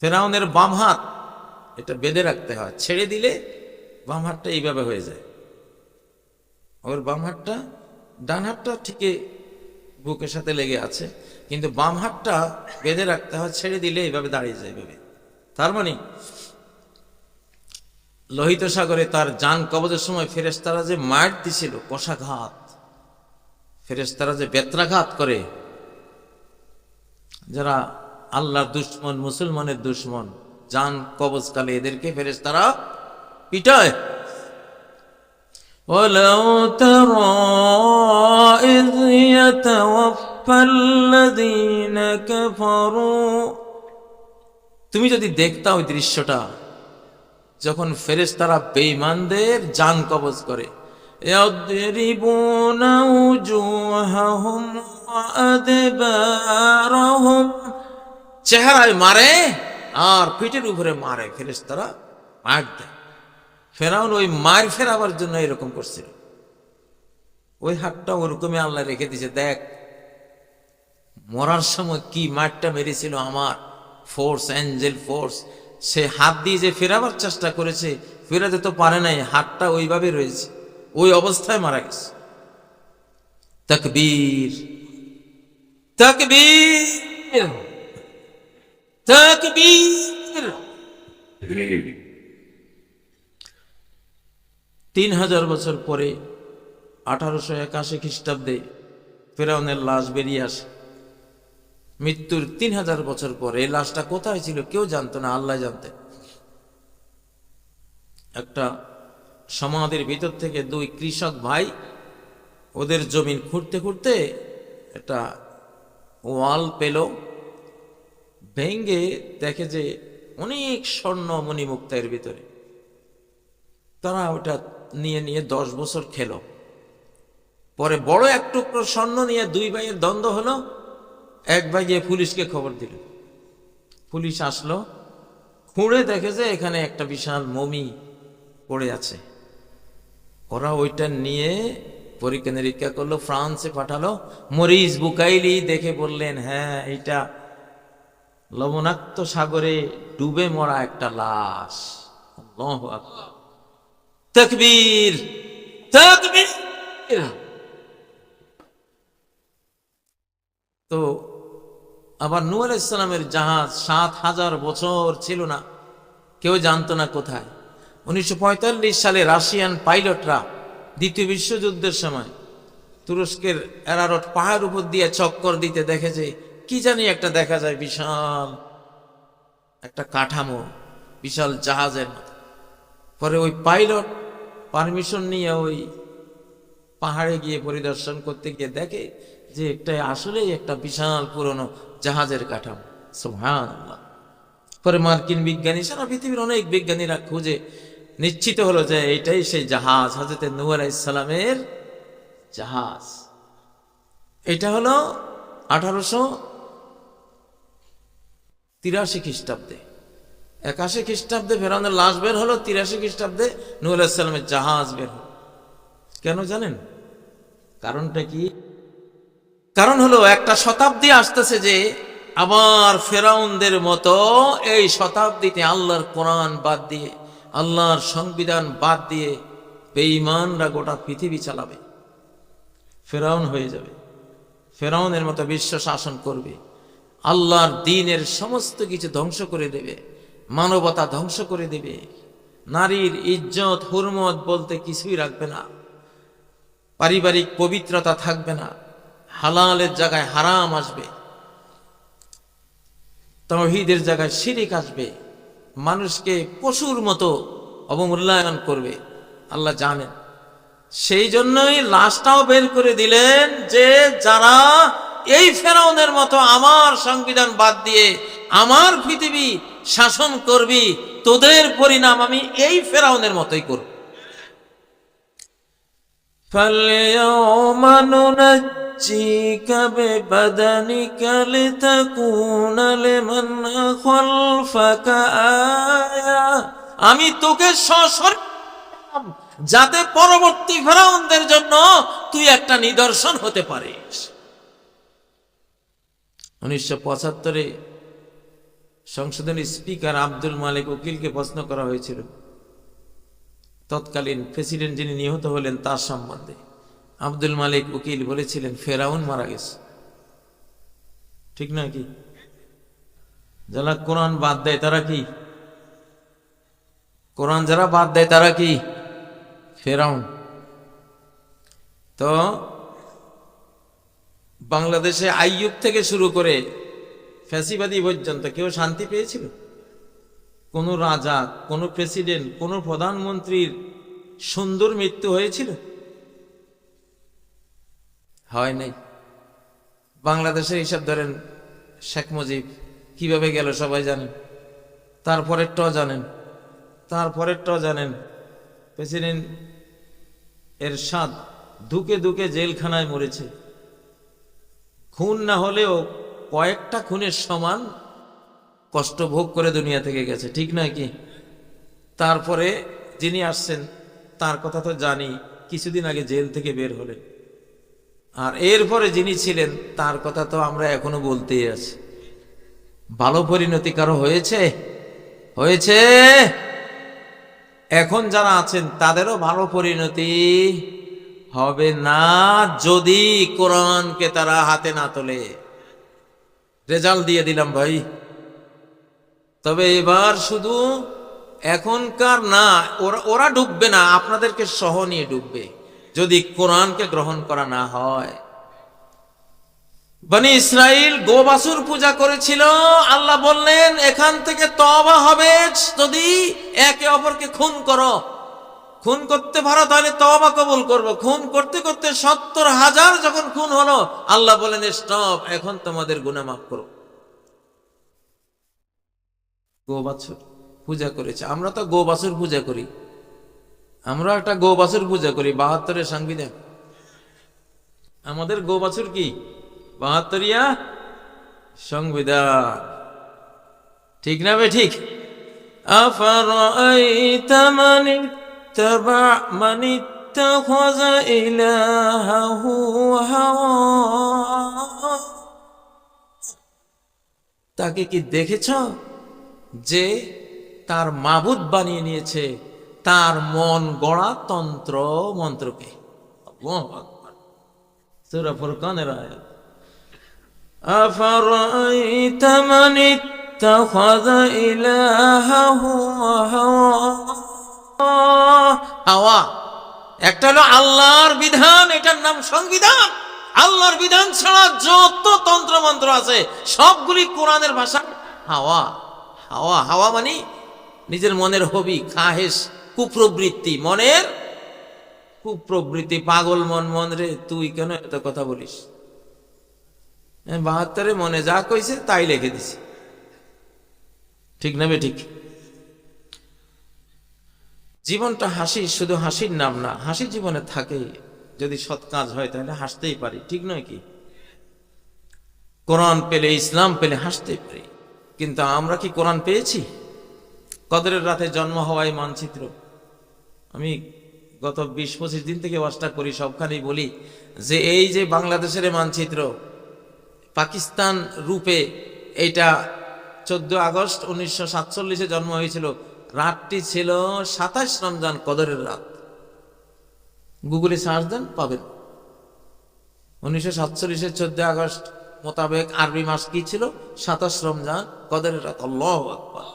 ফেরাউনের বাম হাত এটা বেঁধে রাখতে হয়, ছেড়ে দিলে বাম হাতটা এইভাবে হয়ে যায়। ওর বাম হাতটা, ডান হাতটা ঠিকই বুকের সাথে লেগে আছে, কিন্তু বাম হাতটা বেঁধে রাখতে হয়, ছেড়ে দিলে এইভাবে দাঁড়িয়ে যায় এইভাবে। তার মানে লোহিত সাগরে তার জান কবজের সময় ফেরেশতারা যে মার দিছিল, কষাঘাত, ফেরেশতারা যে বেত্রাঘাত করে, যারা আল্লাহর দুশ্মন, মুসলমানের দুশ্মন, জান কবজকালে এদেরকে ফেরেশতারা পিটায়। ওয়ালাউ তারা ইয ইয়াতাওয়াফাল্লাযীনা কাফারু, তুমি যদি দেখতা ওই দৃশ্যটা যখন ফেরেশতারা বেঈমানদের জান কবজ করে, ইয়াদরিবুনা উজুহাহুম ওয়া আদবারহুম, চেহারায় মারে আর পিঠের উপরে মারে, ফেরেশতারা মার দেয়। ফেরাউন ওই মার ফেরাবার জন্য এরকম করছিল। ওই হাতটা ওরকমই আল্লাহ রেখে দিয়েছে, দেখ মরার সময় কি মারটা মেরেছিল আমার ফোর্স, এঞ্জেল ফোর্স। সে হাত দিয়ে যে ফেরাবার চেষ্টা করেছে, ফেরাতে তো পারে নাই, হাতটা ওইভাবে রয়েছে, ওই অবস্থায় মারা গেছে। তাকবীর, তাকবীর, তাকবীর। 3000 বছর পরে 1881 খ্রিস্টাব্দে ফেরাউনের লাশ বেরিয়ে আসে। মৃত্যুর 3000 বছর পরে এই লাশটা কোথায় ছিল কেউ জানতো না, আল্লাহ জানতেন। একটা সমাধির ভিতর থেকে দুই কৃষক ভাই ওদের জমিন খুঁড়তে খুঁড়তে একটা ওয়াল পেল, ভেঙ্গে দেখে যে অনেক স্বর্ণ মণিমুক্তা এর ভিতরে। তারা ওটা নিয়ে নিয়ে 10 বছর খেল। পরে বড় এক টুকরো স্বর্ণ নিয়ে দুই ভাইয়ের দ্বন্দ্ব হলো। এক ভাই গিয়ে পুলিশকে খবর দিল, পুলিশ আসলো, খুঁড়ে দেখে যে এখানে একটা বিশাল মমি পড়ে আছে। ওরা ওইটা নিয়ে পরীক্ষা নিরীক্ষা করলো, ফ্রান্সে পাঠালো। মরিস বুকাইলি দেখে বললেন, হ্যাঁ এটা লবণাক্ত সাগরে ডুবে মরা একটা লাশ। আল্লাহু আকবার, তাকবীর, তাকবীর। তো আবার নূহ আলাইহিস সালামের জাহাজ 7000 বছর ছিল না, কেউ জানতো না কোথায়। 1945 সালে রাশিয়ান পাইলটরা দ্বিতীয় বিশ্বযুদ্ধের সময় তুরস্কের এরারট পাহাড় উপর দিয়ে চক্কর দিতে দেখে যে কি জানি একটা দেখা যায়, বিশাল একটা কাঠামো, বিশাল জাহাজের মতো। পরে ওই পাইলট পারমিশন নিয়ে ওই পাহাড়ে গিয়ে পরিদর্শন করতে গিয়ে দেখে যে একটা আসলেই একটা বিশাল পুরনো জাহাজের কাঠামো। সুবহানাল্লাহ। পরে মার্কিন বিজ্ঞানী, সারা পৃথিবীর অনেক বিজ্ঞানীরা খুঁজে নিশ্চিত হলো যে এইটাই সেই জাহাজ, হযরত নূহ আলাইহিস সালামের জাহাজ। এটা হলো 1883 খ্রিস্টাব্দে। 81 খ্রিস্টাব্দে ফেরাউনের লাশ বের হলো, 83 খ্রিস্টাব্দে নূহ আলাইহিস সালামের জাহাজ বের হলো। কেন জানেন কারণটা কি? কারণ হলো একটা শতাব্দী আসতেছে যে আবার ফেরাউনদের মতো এই শতাব্দীতে আল্লাহর কোরআন বাদ দিয়ে, আল্লাহর সংবিধান বাদ দিয়ে বেঈমানরা গোটা পৃথিবী চালাবে। ফেরাউন হয়ে যাবে, ফেরাউনের মতো বিশ্ব শাসন করবে, আল্লাহর দ্বীনের সমস্ত কিছু ধ্বংস করে দেবে, মানবতা ধ্বংস করে দেবে, নারীর ইজ্জত হুরমত বলতে কিছুই রাখবে না, পারিবারিক পবিত্রতা থাকবে না, হালালের জায়গায় হারাম আসবে, তাওহীদের জায়গায় শিরিক আসবে, মানুষকে পশুর মতো অবমূল্যায়ন করবে। আল্লাহ জানেন, সেই জন্যই লাশটাও বের করে দিলেন যে যারা এই ফেরাউনের মতো আমার সংবিধান বাদ দিয়ে আমার পৃথিবী শাসন করবি, তোদের পরিণাম আমি এই ফেরাউনের মতোই করব। فَالْيَوْمَ نُنَجِّيكَ بِبَدَنِكَ لِتَكُونَ لِمَنْ خَلْفَكَ آيَةً, আমি তোকে সশরীরে যাতে পরবর্তী ফেরাউনদের জন্য তুই একটা নিদর্শন হতে পারিস। 1975 সংসদের স্পিকার আব্দুল মালিক উকিলকে প্রশ্ন করা হয়েছিল তৎকালীন প্রেসিডেন্ট যিনি নিহত হলেন তার সম্বন্ধে। আব্দুল মালিক উকিল বলেছিলেন ফেরাউন মারা গেছে। ঠিক না কি? যারা কোরআন বাদ দেয় তারা কি? কোরআন যারা বাদ দেয় তারা কি? ফেরাউন। তো বাংলাদেশে আইয়ুব থেকে শুরু করে ফ্যাসিবাদী পর্যন্ত কেউ শান্তি পেয়েছিল? কোন রাজা, কোন প্রেসিডেন্ট, কোন প্রধানমন্ত্রীর সুন্দর মৃত্যু হয়েছিল? হয় নাই। বাংলাদেশের হিসাব ধরেন, শেখ মুজিব কিভাবে গেল সবাই জানেন, তারপরেরটাও জানেন, তারপরেরটাও জানেন। প্রেসিডেন্ট এরশাদ ধুকে ধুকে জেলখানায় মরেছে। খুন না হলেও কয়েকটা খুনের সমান কষ্ট ভোগ করে দুনিয়া থেকে গেছে। ঠিক না কি? তারপরে যিনি আসছেন তার কথা তো জানি, কিছুদিন আগে জেল থেকে বের হলেন। আর এরপরে যিনি ছিলেন তার কথা তো আমরা এখনো বলতেই আছি। ভালো পরিণতি কারো হয়েছে? হয়েছে। এখন যারা আছেন তাদেরও ভালো পরিণতি হবে না যদি কোরআনকে তারা হাতে না তোলে। রেজাল্ট দিয়ে দিলাম ভাই। তবে এবার শুধু এখনকার না, ওরা ডুববে না, আপনাদেরকে সহ নিয়ে ডুববে যদি কোরআনকে গ্রহণ করা না হয়। বনি ইসরাইল গোবাছুর পূজা করেছিল। আল্লাহ বললেন এখান থেকে তওবা হবে যদি একে অপরকে খুন করো। খুন করতে পারো তাহলে তওবা কবুল করবো। খুন করতে করতে ৭০,০০০ যখন খুন হলো, আল্লাহ বলেন স্টপ, এখন তোমাদের গুনাহ মাফ করো। গোবাছুর পূজা করেছে। আমরা তো গোবাছুর পূজা করি। আমরা একটা গোবাছুর পূজা করি। ৭২-এর সংবিধান আমাদের গোবাছুর কি? ৭২ইয়া সংবিধান। ঠিক না বে ঠিক? আফারাআইতা মানি তাবা মানি তাখাযা ইলাহু হাওয়া, তাকে কি দেখেছ যে তার মাবুদ বানিয়ে নিয়েছে তার মন গড়া তন্ত্র মন্ত্রকে? আল্লাহু আকবার। সূরা ফুরকানের আয়াত। আফারাআইতা মান ইত্তাখাযা ইলাহাহু হাওয়া। একটা হলো আল্লাহর বিধান, এটার নাম সংবিধান। আল্লাহর বিধান ছাড়া যত তন্ত্র মন্ত্র আছে সবগুলি কোরআনের ভাষা। হাওয়া হাওয়া হাওয়া মানে নিজের মনের হবি, খাহেশ, কুপ্রবৃত্তি, মনের কুপ্রবৃত্তি। পাগল মন, মন রে তুই কেন এত কথা বলিস? ৭২-এ মনে যা কইছে তাই লিখে দিছি। ঠিক না বে ঠিক? জীবনটা হাসি, শুধু হাসির নাম না। হাসি জীবনে থাকে, যদি সৎ কাজ হয় তাহলে হাসতেই পারি। ঠিক নয় কি? কোরআন পেলে, ইসলাম পেলে হাসতেই পারি। কিন্তু আমরা কি কোরআন পেয়েছি? কদরের রাতে জন্ম হওয়াই মানচিত্র। আমি গত ২০-২৫ দিন থেকে ওয়াজটা করি, সবখানেই বলি যে এই যে বাংলাদেশের মানচিত্র, পাকিস্তান রূপে এইটা ১৪ আগস্ট ১৯৪৭-এ জন্ম হয়েছিল। রাতটি ছিল ২৭ রমজান, কদরের রাত। গুগলে সার্চ দেন পাবেন। ১৯৪৭-এর ১৪ আগস্ট মোতাবেক আরবি মাস কি ছিল? ২৭ রমজান, কদরের রাত। আল্লাহু আকবার।